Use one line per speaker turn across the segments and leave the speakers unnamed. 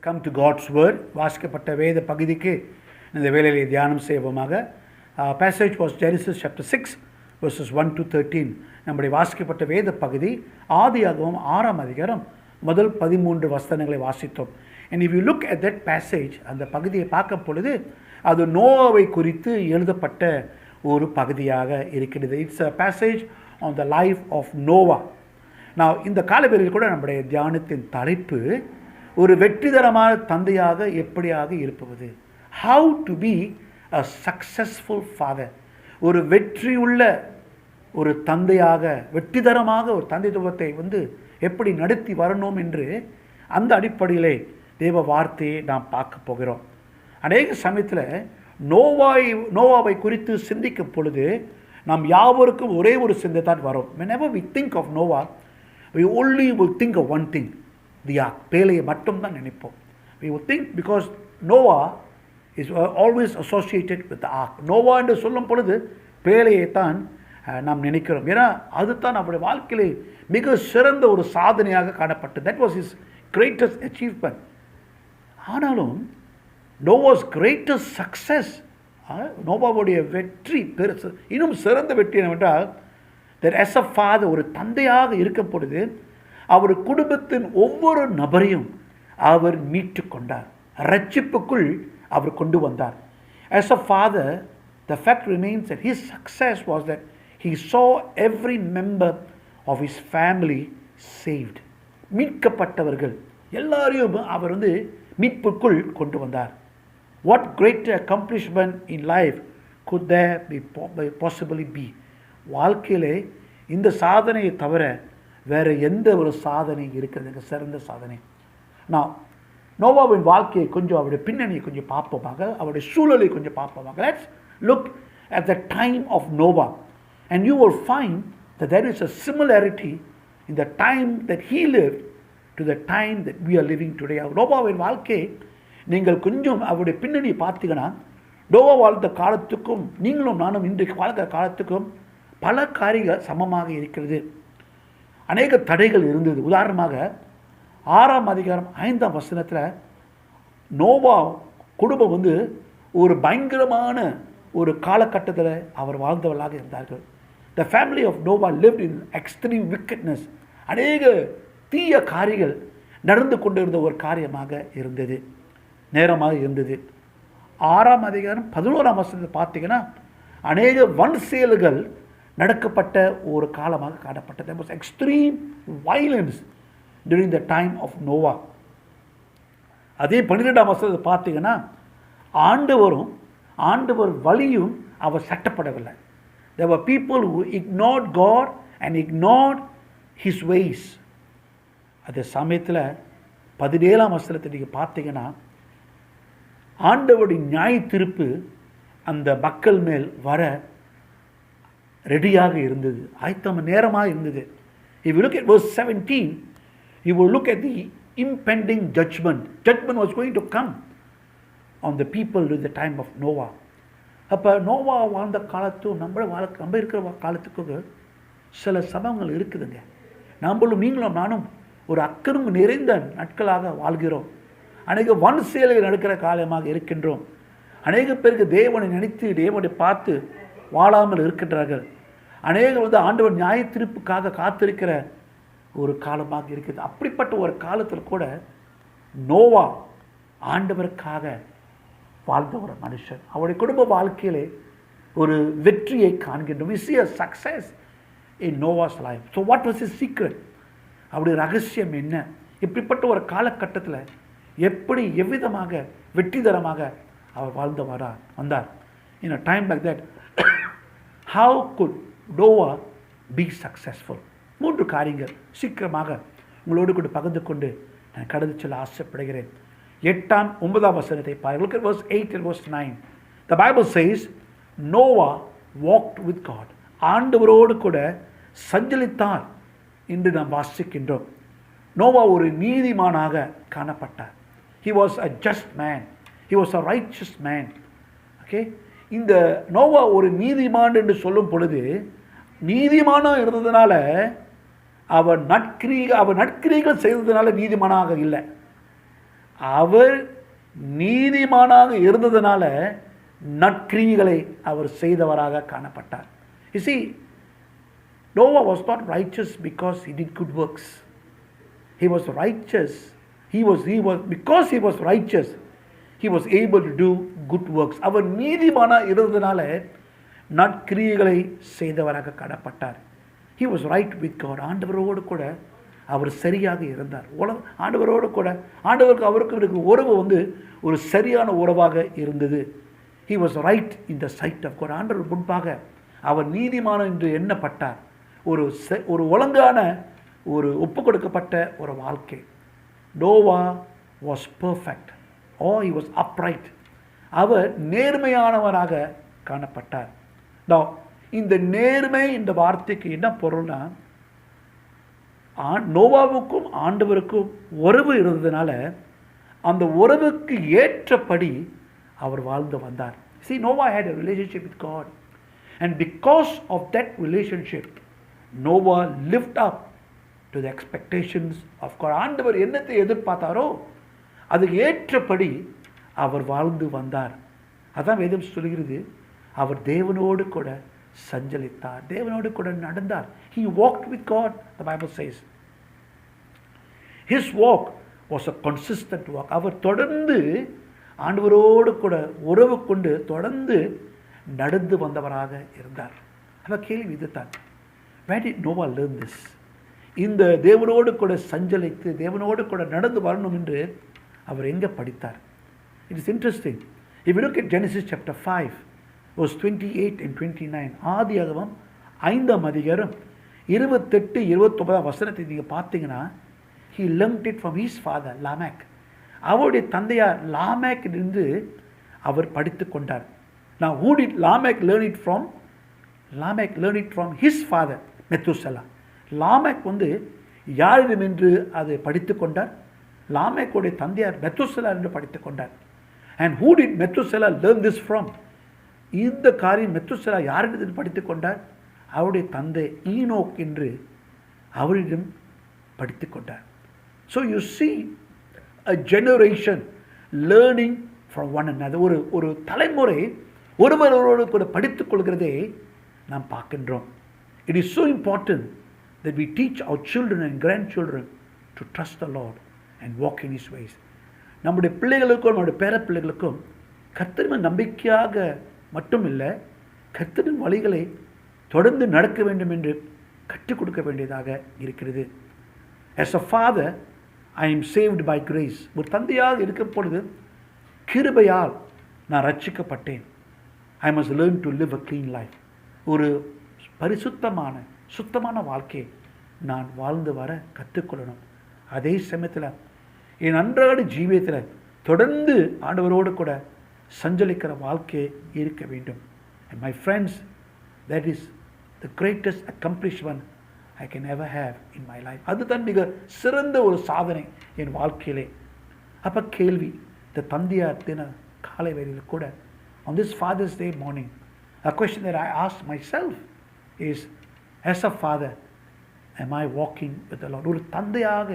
come to God's word. வாசிக்கப்பட்ட வேத பகுதிக்கு இந்த வேளையிலே தியானம் செய்வோமாக. Passage was Genesis chapter 6 verses 1 to 13. நம்முடைய வாசிக்கப்பட்ட வேத பகுதி ஆதியாகமம் 6ஆம் அதிகாரம் முதல் 13 வசனங்களை வாசித்தோம். And if you look at that passage, அந்த பகுதியை பார்க்கும் பொழுது அது நோவாவை குறித்து எழுதப்பட்ட ஒரு பகுதியாக இருக்கிறது. It's a passage on the life of Noah. Now இந்த காலவெளியில் கூட நம்முடைய தியானத்தின் தலைப்பு ஒரு வெற்றிகரமான தந்தையாக எப்படியாக இருப்பது, how to be a successful father. ஒரு வெற்றியுள்ள ஒரு தந்தையாக, வெற்றிகரமாக ஒரு தந்தைத்துவத்தை எப்படி நடத்தி வரணும் என்று அந்த அடிப்படையிலே தேவ வார்த்தையை நாம் பார்க்க போகிறோம். அநேக சமயத்தில் நோவாவை குறித்து சிந்திக்கும் பொழுது நாம் யாவருக்கும் ஒரே ஒரு சிந்தை தான் வரும். whenever we think of Noah, we only will think of one thing, the ark. பேழையை மட்டும் தான் நினைப்போம். we will think because Noah is always associated with the ark. Noah என்று சொல்லும் பொழுது பேழையை தான் நாம் நினைக்கிறோம். ஏன்னா அதுதான் அவருடைய வாழ்க்கையிலே மிக சிறந்த ஒரு சாதனையாக காணப்பட்டது. that was his greatest achievement. ஆனாலும் நோவாஸ் கிரேட்டஸ்ட் சக்ஸஸ், நோவாவுடைய வெற்றி பெருசு, இன்னும் சிறந்த வெற்றி என்னவென்றால் that as a father, ஒரு தந்தையாக இருக்கும் பொழுது அவர் குடும்பத்தின் ஒவ்வொரு நபரையும் அவர் மீட்டு கொண்டார், ரட்சிப்புக்குள் அவர் கொண்டு வந்தார். As a father, the fact remains that his success was that he saw every member of his family saved. மீட்கப்பட்டவர்கள் எல்லாரையும் அவர் மீட்புக்குள் கொண்டு வந்தார். What greater accomplishment in life could there be possibly be? வாழ்க்கையிலே இந்த சாதனையை தவிர வேறு எந்த ஒரு சாதனை இருக்கிறது சிறந்த சாதனை? நான் நோவாவின் வாழ்க்கையை கொஞ்சம் அவருடைய பின்னணியை கொஞ்சம் பார்ப்போமாக, அவருடைய சூழலை கொஞ்சம் பார்ப்போமாக. Let's look at the time of Noah and you will find that there is a similarity in the time that he lived to the time that we are living today. நோவாவின் வாழ்க்கை நீங்கள் கொஞ்சம் அவருடைய பின்னணியை பார்த்தீங்கன்னா, நோவா வாழ்ந்த காலத்துக்கும் நீங்களும் நானும் இன்றைக்கு வாழ்கிற காலத்துக்கும் பல காரியங்கள் சமமாக இருக்கிறது. அநேக தடைகள் இருந்தது. உதாரணமாக 6ஆம் அதிகாரம் 5ஆம் வசனத்தில் நோவா குடும்பம் ஒரு பயங்கரமான ஒரு காலகட்டத்தில் அவர் வாழ்ந்தவர்களாக இருந்தார்கள். The family of Noah lived in extreme wickedness. அநேக தீய காரியங்கள் நடந்து கொண்டிருந்த ஒரு காரியமாக இருந்தது, நேரமாக இருந்தது. 6ஆம் அதிகாரம் 11ஆம் வசனத்தை பார்த்தீங்கன்னா அநேக வன் செயல்கள் நடக்கப்பட்ட ஒரு காலமாக காணப்பட்டது. There was extreme violence during the time of Noah. அதே 12ஆம் வசனத்தை பார்த்தீங்கன்னா ஆண்டவர் வழியும் அவர் சட்டப்படவில்லை. There were people who ignored God and ignored his ways. அதே சமயத்தில் 17ஆம் வசனத்தை நீங்கள் பார்த்தீங்கன்னா ஆண்டவருடைய நியாய தீர்ப்பு அந்த மக்கள் மேல் வர ரெடியாக இருந்தது, ஆயத்தம் நேரமாக இருந்தது. If you look at verse 17, you will look at the impending judgment. Judgment was going to come on the people during the time of Noah. அப்போ நோவா வாழ்ந்த காலத்தும் நம்ம இருக்கிற காலத்துக்கு சில சம்பவங்கள் இருக்குதுங்க. நீங்களும் நானும் ஒரு அக்கறம் நிறைந்த நாட்களாக வாழ்கிறோம். அநேக வன் செயல்கள் நடக்கிற காலமாக இருக்கின்றோம். அநேக பேருக்கு தேவனை நினைத்து தேவனை பார்த்து வாழாமல் இருக்கின்றார்கள். அநேகர் ஆண்டவர் நியாய தீர்ப்புக்காக காத்திருக்கிற ஒரு காலமாக இருக்குது. அப்படிப்பட்ட ஒரு காலத்தில் கூட நோவா ஆண்டவருக்காக வாழ்ந்த ஒரு மனுஷன். அவருடைய குடும்ப வாழ்க்கையிலே ஒரு வெற்றியை காண்கின்றோம். We see a success in Noah's life. So what was his secret? அவருடைய ரகசியம் என்ன? இப்படிப்பட்ட ஒரு காலகட்டத்தில் எவ்விதமாக வெற்றிகரமாக அவர் வாழ்ந்து வந்தார்? In a time like that, how could Noah be successful? 3 காரியங்கள் சீக்கிரமாக உங்களோடு கூட பகிர்ந்து கொண்டு நான் கடந்து செல்ல ஆசைப்படுகிறேன். 8ஆம் 9ஆம் வசனத்தை பாருங்கள். Look at verse 8 and verse 9. The Bible says Noah walked with God. ஆண்டவரோடு கூட சஞ்சலித்தார் என்று நாம் வாசிக்கின்றோம். நோவா ஒரு நீதிமானாக காணப்பட்டார். He was a just man. He was a righteous man. Okay? இந்த நோவா ஒரு நீதிமான் என்று சொல்லும் பொழுது நீதிமானாக இருந்ததுனால அவர் நற்கிரிகள் செய்ததுனால நீதிமானாக இல்லை. அவர் நீதிமானாக இருந்ததுனால நற்கிரியைகளை அவர் செய்தவராக காணப்பட்டார். You see, Noah was not righteous because he did good works. He was righteous. Because he was righteous, he was able to do good works. அவர் நீதிமானா இருந்ததுனால நற்கிரியைகளை செய்தவராக காணப்பட்டார். He was right with God. ஆண்டவரோடு கூட அவர் சரியாக இருந்தார். ஆண்டவரோடு கூட ஆண்டவருக்கு அவருக்கு உறவு ஒரு சரியான உறவாக இருந்தது. He was right in the sight of God. ஆண்டவர் முன்பாக அவர் நீதிமான என்று எண்ணப்பட்டார். ஒரு ஒழுங்கான ஒரு ஒப்பு கொடுக்கப்பட்ட ஒரு வாழ்க்கை. Noah was perfect. He was upright. அவர் நேர்மையானவராக காணப்பட்டார். Now, இந்த நேர்மை இந்த வார்த்தைக்கு என்ன பொருள்னா, நோவாவுக்கும் ஆண்டவருக்கும் உறவு இருந்ததுனால அந்த உறவுக்கு ஏற்றபடி அவர் வாழ்ந்து வந்தார். See, Noah had a relationship with God, and because of that relationship, Noah lived up to the expectations of God. ஆண்டவர் என்னத்தை எதிர்பார்த்தாரோ அதுக்கு ஏற்றபடி அவர் வாழ்ந்து வந்தார். அதான் வேதம் சொல்கிறது, அவர் தேவனோடு கூட சஞ்சலித்தார், தேவனோடு கூட நடந்தார். He walked with God, the Bible says. His walk was a consistent walk. அவர் தொடர்ந்து ஆண்டவரோடு கூட உறவு கொண்டு தொடர்ந்து நடந்து வந்தவராக இருந்தார். அந்த கேள்வி இதுதான், where did Noah learn this? இந்த தேவனோடு கூட சஞ்சலித்து தேவனோடு கூட நடந்து வரணும் என்று அவர் எங்கே படித்தார்? It is interesting. If you look at Genesis chapter 5, verse 28 and 29, ஆதியாகமம் 5ஆம் அதிகாரம் 28, 29 வசனத்தை நீங்கள் பார்த்தீங்கன்னா, he learned it from his father Lamech. அவருடைய தந்தையார் லாமேக்கிலிருந்து அவர் படித்து கொண்டார். Now, who did Lamech learn it from? Lamech learned it from his father Methuselah. லாமேக் யாரிடம் என்று அதை படித்து கொண்டார்? லாமேக்குடைய தந்தையார் மெத்துசலா என்று படித்து கொண்டார். And who did Methuselah learn this from? இந்த காரியம் மெத்துசலா யாரிடம் படித்து கொண்டார்? அவருடைய தந்தை ஈனோக் என்று அவரிடம் படித்து கொண்டார். So you see a generation learning from one another. ஒரு தலைமுறை ஒருவரோடு கூட படித்துக் கொள்கிறதை நாம் பார்க்கின்றோம். It is so important that we teach our children and grandchildren to trust the Lord and walk in His ways. நம்முடைய பிள்ளைகளுக்கும் நம்முடைய பேர பிள்ளைகளுக்கும் கர்த்தரின் நம்பிக்கையாக மட்டும் இல்லை, கர்த்தரின் வழிகளை தொடர்ந்து நடக்க வேண்டும் என்று கற்றுக் கொடுக்க வேண்டியதாக இருக்கிறது. As a father, I am saved by grace. ஒரு தந்தையாக இருக்கும் பொழுது கிருபையால் நான் ரட்சிக்கப்பட்டேன். I must learn to live a clean life. ஒரு பரிசுத்தமான சுத்தமான வாழ்க்கையை நான் வாழ்ந்து வர கற்றுக்கொள்ளணும். அதே சமயத்தில் என் அன்றாட ஜீவியத்தில் தொடர்ந்து ஆண்டவரோடு கூட சஞ்சலிக்கிற வாழ்க்கையை இருக்க வேண்டும். And my friends, that is the greatest accomplishment I can ever have in my life. அதுதான் மிக சிறந்த ஒரு சாதனை என் வாழ்க்கையிலே. அப்போ கேள்வி, இந்த தந்தையார் தின காலை வேளையில் கூட on this Father's Day morning, a question that I ask myself is, as a father, am I walking with the Lord? ஒரு தந்தையாக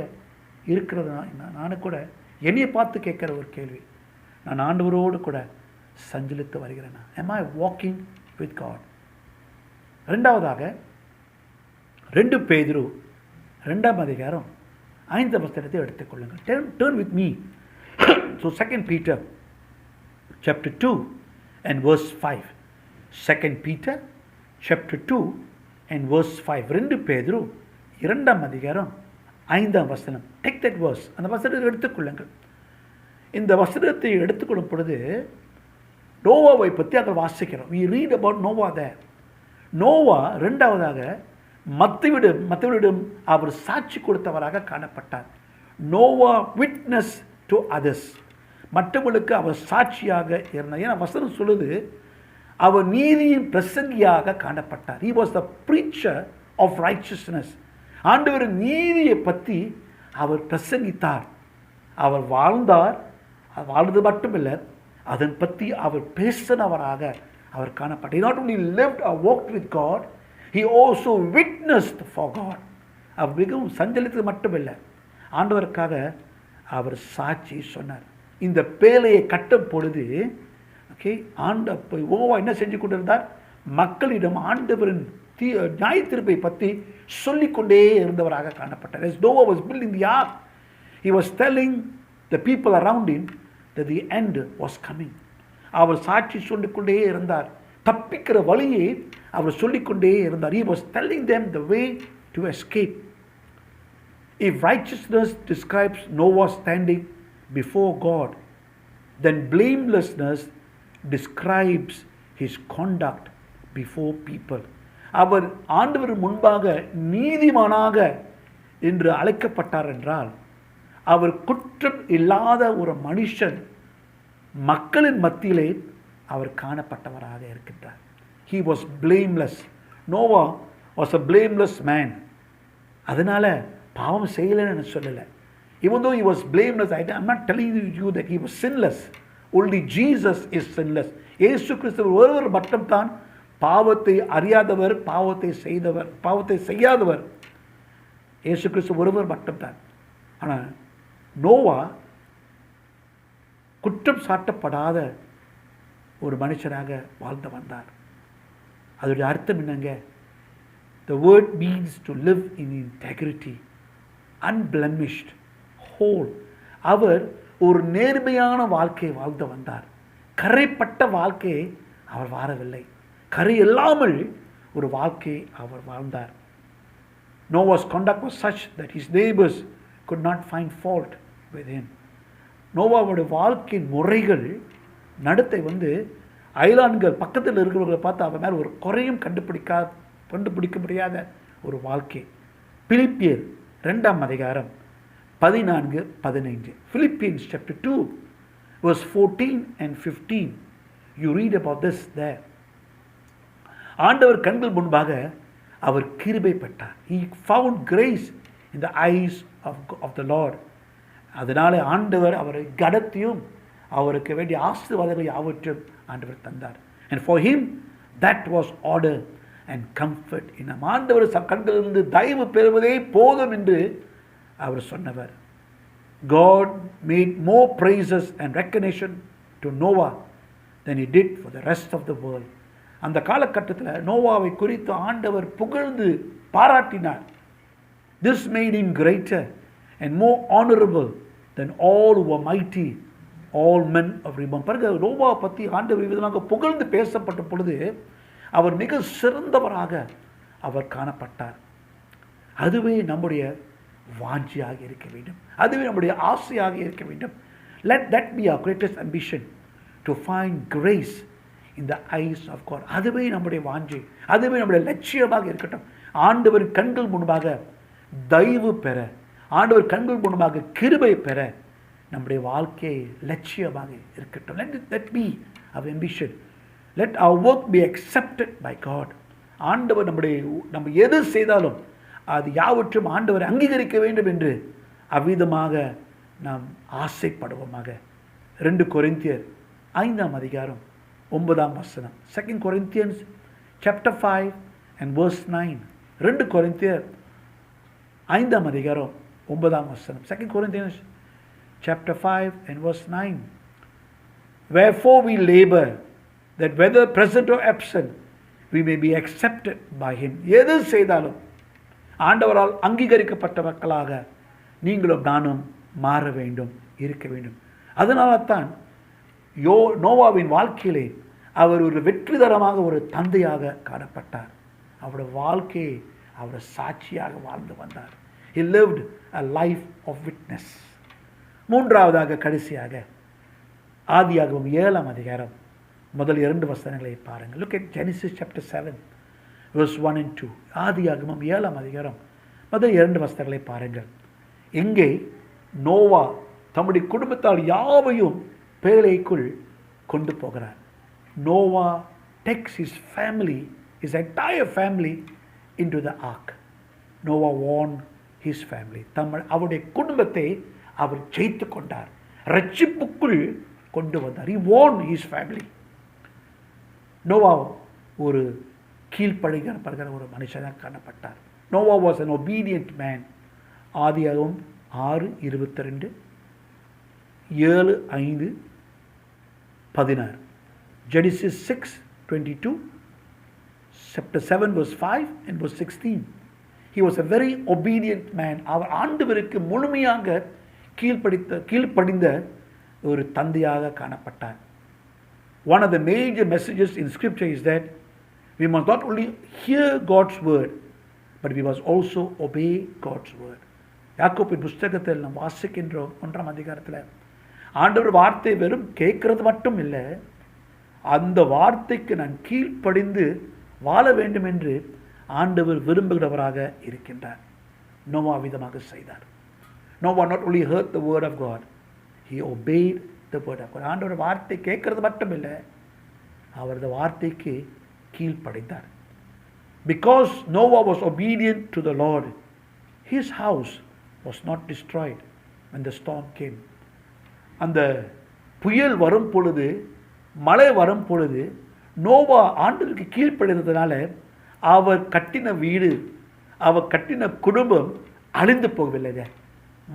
இருக்கிறது நான் கூட என்னையை பார்த்து கேட்குற ஒரு கேள்வி, நான் ஆண்டவரோடு கூட சஞ்சலித்து வருகிறேனா? am I walking with God? ரெண்டாவதாக 2 பேதுரு 2ஆம் அதிகாரம் 5ஆம் வசனத்தை எடுத்துக்கொள்ளுங்கள். Turn with me to 2 Peter chapter 2 and verse 5. 2 Peter chapter 2 and verse 5. 2 பேதுரு 2ஆம் அதிகாரம் 5ஆம் வசனம். Take that verse. அந்த வசனத்தை எடுத்துக்கொள்ளுங்கள். இந்த வசனத்தை எடுத்துக்கொள்ளும் பொழுது நோவாவை பற்றி அங்கே வாசிக்கிறோம். We read about Noah there. Noah ரெண்டாவதாக மற்றவரிடம் அவர் சாட்சி கொடுத்தவராக காணப்பட்டார். Noah witness to others. மற்றவர்களுக்கு அவர் சாட்சியாக இருந்தார். ஏன்னா வசனம் சொல்லுது, அவர் நீதியின் பிரசங்கியாக காணப்பட்டார். He was the preacher of righteousness. ஆண்டவர் நீதியை பற்றி அவர் பிரசங்கித்தார். அவர் வாழ்ந்தார். வாழ்ந்தது மட்டுமில்லை, அதன் பற்றி அவர் பேசினவராக அவர் காணப்பட்டார். He not only lived or walked with God, he also witnessed for God. அவர் மிகவும் சஞ்சலித்தது மட்டுமில்லை, ஆண்டவருக்காக அவர் சாட்சி சொன்னார். இந்த பேழையை கட்டும் பொழுது ஓகே யெகோவா என்ன செஞ்சு கொண்டிருந்தார்? மக்களிடம் ஆண்டவரின் நியாய தீர்ப்பை பற்றி சொல்லிக்கொண்டே இருந்தவராக காணப்பட்டார். As Noah was building the ark, he was telling the people around him that the end was coming. அவர் சாட்சி சொல்லிக்கொண்டே இருந்தார். தப்பிக்கிற வழியை அவர் சொல்லிக்கொண்டே இருந்தார். He was telling them the way to escape. If righteousness describes Noah standing before God, then blamelessness describes his conduct before people. அவர் ஆண்டவர் முன்பாக நீதிமானாக என்று அழைக்கப்பட்டார் என்றால், அவர் குற்றம் இல்லாத ஒரு மனுஷன் மக்களின் மத்தியிலே அவர் காணப்பட்டவராக இருக்கின்றார். He was blameless. Noah was a blameless man. அதனால பாவம் செய்யலைன்னு சொல்லலை. Even though he was blameless, I'm not telling you that he was sinless. Only Jesus is sinless. இயேசு கிறிஸ்து ஒருவர் மட்டும்தான் பாவத்தை அறியாதவர், பாவத்தை செய்யாதவர். இயேசு கிறிஸ்து ஒருவர் மட்டும்தான். ஆனால் நோவா குற்றம் சாட்டப்படாத ஒரு மனுஷனாக வாழ்ந்து வந்தார். அதோடைய அர்த்தம் என்னங்க? The word means to live in integrity, unblemished, whole. அவர் ஒரு நேர்மையான வாழ்க்கையை வாழ்ந்து வந்தார். கரைப்பட்ட வாழ்க்கையை அவர் வாழவில்லை. கரை இல்லாமல் ஒரு வாழ்க்கையை அவர் வாழ்ந்தார். Noah's conduct was such that his neighbors could not find fault with him. நோவாவுடைய வாழ்க்கையின் முறைகள் நடத்தை ஐலாண்டுகள் பக்கத்தில் இருக்கிறவர்களை பார்த்து அவன் மேலே ஒரு குறையும் கண்டுபிடிக்க முடியாத ஒரு வாழ்க்கை. பிலிப்பியர் 2 அதிகாரம் 14-15. Philippians chapter 2 verse 14 and 15. You read about this there. ஆண்டவர் கண்கள் முன்பாக அவர் கிருபை பெற்றார். He found grace in the eyes of the Lord. அதனாலே ஆண்டவர் அவரை கடத்தியும் அவருக்கு வேண்டிய ஆசீர்வாதங்களை யாவற்றையும் ஆண்டவர் தந்தார். And for him that was order and comfort. நம் ஆண்டவர் கண்களிலிருந்து தயவு பெறுவதே போதும் என்று அவர் சொன்னவர். God made more praises and recognition to Noah than he did for the rest of the world. அந்த காலகட்டத்தில் நோவாவை குறித்து ஆண்டவர் புகழ்ந்து பாராட்டினார். This made him greater and more honorable than all who were mighty, all men of renown. பாருங்க, நோவாவை பற்றி ஆண்டவர் விதமாக புகழ்ந்து பேசப்பட்ட பொழுது அவர் மிக சிறந்தவராக அவர் காணப்பட்டார். அதுவே நம்முடைய வாஞ்சியாக இருக்க வேண்டும். அதுவே நம்முடைய ஆசையாக இருக்க வேண்டும். Let that be our greatest ambition, to find grace in the eyes of God. அதுவே நம்முடைய வாஞ்சி, அதுவே நம்முடைய லட்சியமாக இருக்கட்டும். ஆண்டவர் கண்கள் முன்பாக தயவு பெற, ஆண்டவர் கண்கள் முன்பாக கிருபை பெற நம்முடைய வாழ்க்கை லட்சியமாக இருக்கட்டும். Let be our ambition. Let our work be accepted by God. ஆண்டவர் நம்ம எது செய்தாலும் அது யாவற்றும் ஆண்டவர் அங்கீகரிக்க வேண்டும் என்று அவ்விதமாக நாம் ஆசைப்படுவோமாக. 2 கொரிந்தியர் 5 அதிகாரம் 9 2 Corinthians chapter 5 and verse 9. 2 கொரிந்தியர் 5 அதிகாரம் 9 2 Corinthians chapter 5 and verse 9. Wherefore we labor, that whether present or absent, we may be accepted by him. எது செய்தாலும் ஆண்டவரால் அங்கீகரிக்கப்பட்ட மக்களாக நீங்களும் நானும் மாற வேண்டும், இருக்க வேண்டும். அதனால தான் நோவாவின் வாழ்க்கையிலே அவர் ஒரு வெற்றிகரமாக ஒரு தந்தையாக காணப்பட்டார். அவருடைய வாழ்க்கையை அவர் சாட்சியாக வாழ்ந்து வந்தார். He lived a life of witness. மூன்றாவதாக கடைசியாக ஆதியாகமம் 7 அதிகாரம் முதல் 2 வசனங்களை பாருங்கள். Look at Genesis chapter 7 verse 1 and 2. ஆதியாகமம் 7 அதிகாரம் முதல் 2 வசனங்களை பாருங்கள். எங்கே நோவா தம்முடைய குடும்பத்தால் யாவையும் பேழைக்குள் கொண்டு போகிறார். Noah takes his family, his entire family into the ark. Noah won his family. அவருடைய குடும்பத்தை அவர் ஜெயித்து கொண்டார், ரட்சிப்புக்குள் கொண்டு வந்தார். He won his family. Noah ஒரு கீழ்ப்படுகிற ஒரு மனுஷனாக காணப்பட்டார். Noah was an obedient man. ஆதியாகமம் 6:22 7:5-16. Genesis 6:22, chapter 7 verse 5 and verse 16. He was a very obedient man. அவர் ஆண்டவருக்கு முழுமையாக கீழ்ப்படிந்த ஒரு தந்தையாக காணப்பட்டார். One of the major messages in scripture is that we must not only hear God's word, but we must also obey God's word. யாக்கோபின் புஸ்தகத்தில் நாம் வாசிக்கின்றோம் 1ஆம் அதிகாரத்தில், ஆண்டவர் வார்த்தை வெறும் கேட்கறது மட்டும் இல்லை, அந்த வார்த்தைக்கு நான் கீழ்ப்படிந்து வாழ வேண்டும் என்று ஆண்டவர் விரும்புகிறவராக இருக்கின்றார். நோவா விதமாக செய்தார். Noah not only heard the word of God, he obeyed the word of God. ஆண்டவர் வார்த்தை கேட்கறது மட்டும் இல்லை, அவரது வார்த்தைக்கு கீழ்ப்படிந்தார். Because Noah was obedient to the Lord, his house was not destroyed when the storm came. அந்த புயல் வரும் பொழுது, மழை வரும் பொழுது, நோவா ஆண்டவருக்கு கீழ்ப்படுகிறதுனால அவர் கட்டின வீடு, அவர் கட்டின குடும்பம் அழிந்து போகவில்லை.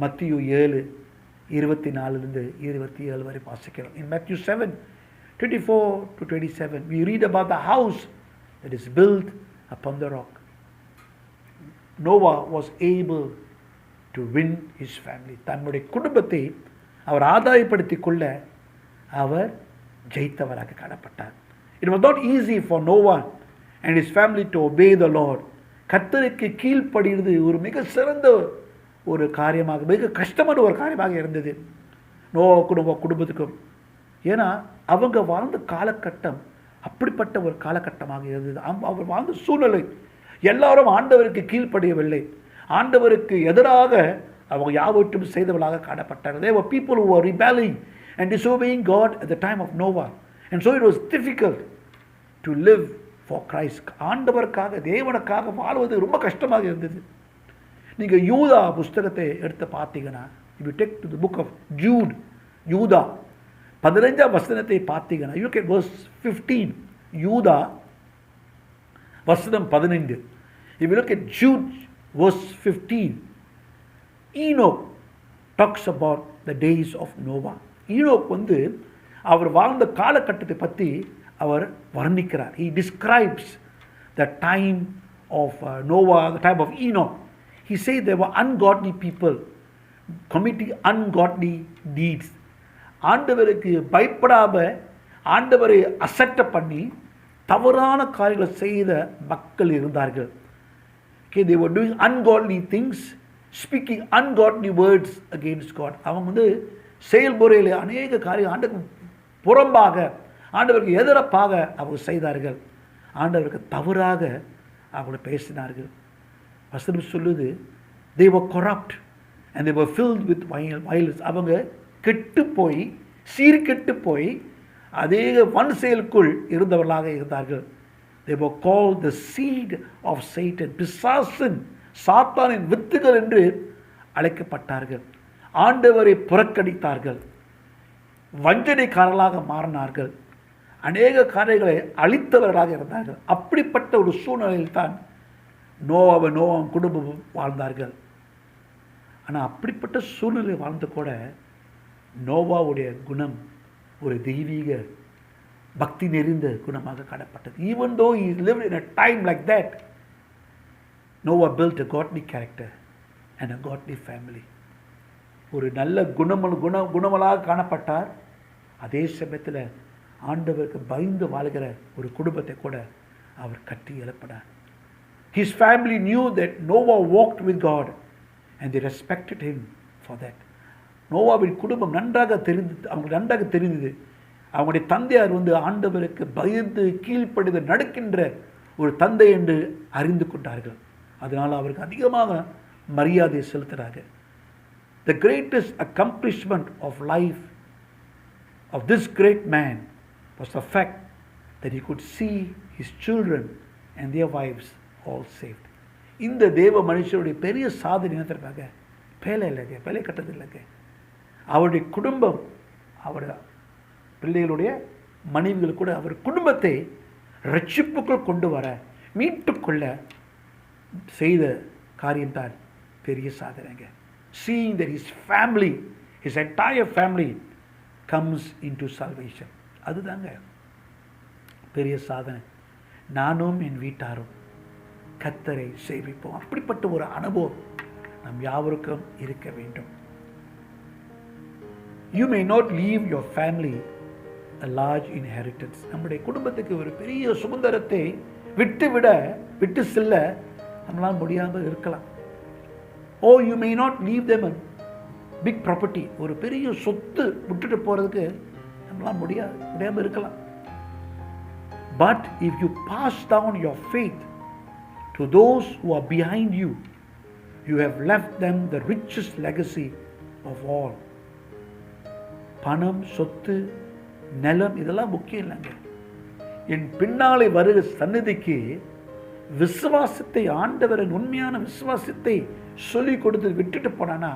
மத்தியு 7:24-27 வரை வாசிக்கிறோம். In Matthew 7:24-27 we read about the house that is built upon the rock. Noah was able to win his family. தன்னுடைய குடும்பத்தை அவர் ஆதாயப்படுத்திக் கொள்ள அவர் ஜெயித்தவராக காணப்பட்டார். It was not easy for Noah and his family to obey the Lord. கர்த்தருக்கு கீழ்ப்படிவது ஒரு மிக சிறந்த ஒரு காரியமாக, மிக கஷ்டமான ஒரு காரியமாக இருந்தது நோவா குடும்பத்துக்கும். ஏன்னா அவங்க வாழ்ந்த காலகட்டம் அப்படிப்பட்ட ஒரு காலகட்டமாக இருந்தது. அவர் வாழ்ந்த சூழ்நிலை, எல்லாரும் ஆண்டவருக்கு கீழ்ப்படியவில்லை, ஆண்டவருக்கு எதிராக அவங்க யாவற்றும் செய்தவர்களாக காணப்பட்டார்கள். There were people who were rebelling and disobeying God at the time of Noah, and so it was difficult to live for Christ. ஆண்டவருக்காக, தேவனுக்காக வாழ்வது ரொம்ப கஷ்டமாக இருந்தது. நீங்கள் யூதா புஸ்தகத்தை எடுத்து பார்த்தீங்கன்னா, if you take to the book of Jude, யூதா 15ஆம் வசனத்தை பார்த்தீங்கன்னா, you look at verse 15, யூதா வசனம் 15. If you look at Jude verse 15, Enoch talks about the days of Noah. Enoch அவர் வாழ்ந்த காலகட்டத்தை பற்றி அவர் வர்ணிக்கிறார். He describes the time of Noah, the time of Enoch. He says there were ungodly people committing ungodly deeds. ஆண்டவருக்கு பயப்படாம, ஆண்டவரை அசட்டை பண்ணி தவறான காரியங்களை செய்த மக்கள் இருந்தார்கள். Okay, they were doing ungodly things, speaking ungodly words against God. அவங்க செயல்முறையில் அநேக காரியம் ஆண்டவருக்கு புறம்பாக, ஆண்டவருக்கு எதிரப்பாக அவங்க செய்தார்கள். ஆண்டவருக்கு தவறாக அவங்க பேசினார்கள். வசனம் சொல்லுது, they were corrupt and they were filled with violence. அவங்க கெட்டு போய், சீர்கெட்டு போய் அதே வன் செயலுக்குள் இருந்தவர்களாக இருந்தார்கள். They were called the seed of Satan. பிசாசன், சாத்தானின் வித்துகள் என்று அழைக்கப்பட்டார்கள். ஆண்டவரை புறக்கணித்தார்கள், வஞ்சனைக்காரர்களாக மாறினார்கள், அநேக காரியங்களை அழித்தவர்களாக இருந்தார்கள். அப்படிப்பட்ட ஒரு சூழ்நிலையில் தான் நோவாவும் குடும்பமும் வாழ்ந்தார்கள். ஆனால் அப்படிப்பட்ட சூழ்நிலை வாழ்ந்து கூட நோவாவுடைய குணம் ஒரு தெய்வீக பக்தி நிறைந்த குணமாக காணப்பட்டது. Even though he lived in a time like that, Noah built a godly character and a godly family. ஒரு நல்ல குணமலாக காணப்பட்டார். அதே சமயத்தில் ஆண்டவருக்கு பயந்து வாழ்கிற ஒரு குடும்பத்தை கூட அவர் கட்டி எழுப்பினார். His family knew that Noah walked with God and they respected him for that. நோவாவின் குடும்பம் அவங்களுக்கு நன்றாக தெரிந்தது. அவங்களுடைய தந்தையார் ஆண்டவருக்கு பயந்து கீழ்ப்படிந்து நடக்கின்ற ஒரு தந்தை என்று அறிந்து கொண்டார்கள். அதனால் அவருக்கு அதிகமாக மரியாதை செலுத்துகிறார்கள். The greatest accomplishment of life of this great man was the fact that he could see his children and their wives all saved. இந்த தேவ மனுஷருடைய பெரிய சாதனை என்னத்திற்காக? பேலை கட்டது இல்லைங்க. அவருடைய குடும்பம், அவருடைய பிள்ளைகளுடைய மனைவிகள் கூட அவர் குடும்பத்தை ரட்சிப்புக்குள் கொண்டு வர, மீட்டுக்கொள்ள செய்த காரியம்தான் பெரிய சாதனைங்க. Seeing that his family, his entire family comes into salvation. அதுதாங்க பெரிய சாதனை. நானும் என் வீட்டாரும் கர்த்தரை சேவிப்போம். அப்படிப்பட்ட ஒரு அனுபவம் நம் யாவருக்கும் இருக்க வேண்டும். You may not leave your family a large inheritance. நம்முடைய குடும்பத்துக்கு ஒரு பெரிய சுதந்திரத்தை விட்டு செல்ல நம்மளால் முடியாமல் இருக்கலாம். Or you may not leave them a big property. ஒரு பெரிய சொத்து விட்டுட்டு போகிறதுக்கு நம்மளால் முடியாமல் இருக்கலாம். But if you pass down your faith to those who are behind you, you have left them the richest legacy of all. பணம், சொத்து, நிலம் இதெல்லாம் முக்கியம் இல்லைங்க. என் பின்னாலே வருகிற சந்நிதிக்கு விசுவாசத்தை, ஆண்டவரின் உண்மையான விசுவாசத்தை சொல்லிக் கொடுத்து விட்டுட்டு போனானா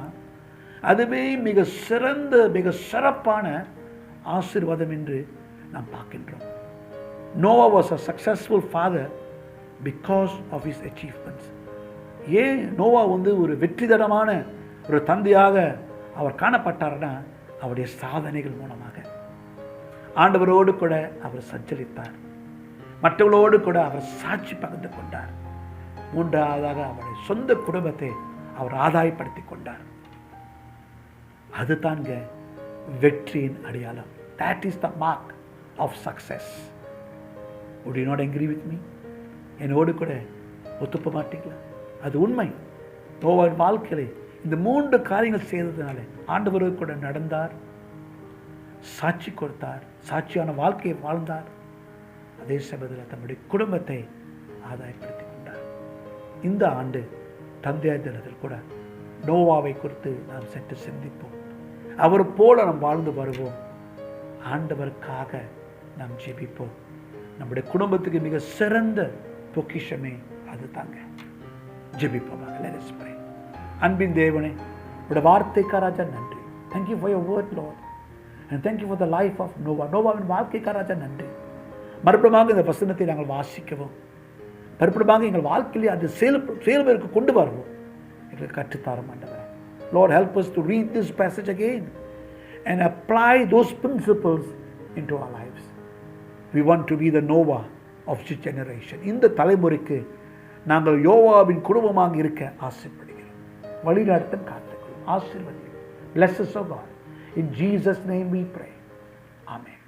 அதுவே மிக சிறந்த, மிக சிறப்பான ஆசீர்வாதம் என்று நாம் பார்க்கின்றோம். Noah was a successful father because of his achievements. ஏன் நோவா ஒரு வெற்றிகரமான ஒரு தந்தையாக அவர் காணப்பட்டார்னா அவருடைய சாதனைகள் மூலமாக. ஆண்டவரோடு கூட அவர் சஞ்சரித்தார், மற்றவர்களோடு கூட அவர் சாட்சி பகிர்ந்து கொண்டார். மூன்றாவதாக அவருடைய சொந்த குடும்பத்தை அவர் ஆதாயப்படுத்தி கொண்டார். அது தாங்க வெற்றியின் அடையாளம். That is the mark of success. Would you not agree with me? என்னோடு கூட ஒத்துப்ப மாட்டீங்களா? அது உண்மை. நோவாவின் வாழ்க்கையிலே இந்த 3 காரியங்கள் செய்ததுனால ஆண்டவரோடு கூட நடந்தார், சாட்சி கொடுத்தார், சாட்சியான வாழ்க்கையை வாழ்ந்தார். அதே சமயத்தில் தம்முடைய குடும்பத்தை ஆதாயப்படுத்தி கொண்டார். இந்த ஆண்டு தந்தையார் தினத்தில் கூட நோவாவை குறித்து நாம் சற்று சிந்திப்போம். அவர் போல நாம் வாழ்ந்து வருவோம். ஆண்டவருக்காக நாம் ஜெபிப்போம். நம்முடைய குடும்பத்துக்கு மிக சிறந்த பொக்கிஷமே அது தாங்க. ஜெபிப்போமாக. Let us pray. அன்பின் தேவனே, உடைய வார்த்தைக்காக ராஜா நன்றி. Thank you for your word, Lord. And thank you for the life of Noah. நோவாவின் வாழ்க்கைக்காக ராஜா நன்றி. மறுபடியும் இந்த வசனத்தை நாங்கள் வாசிக்கவும், மறுபடியும் எங்கள் வாழ்க்கையிலே அது செயல்முறைக்கு கொண்டு வருவோம். எங்களுக்கு கற்றுத்தாரும் ஆண்டவரே. Lord, help us to read this passage again and apply those principles into our lives. We want to be the Noah of this generation. இந்த தலைமுறைக்கு நாங்கள் யோவாவின் குடும்பமாக இருக்க ஆசைப்படுகிறோம். வழிநடத்தும் காத்துக்கொள்ளும், ஆசீர்வதியும். Bless us, O God. In Jesus' name we pray. Amen.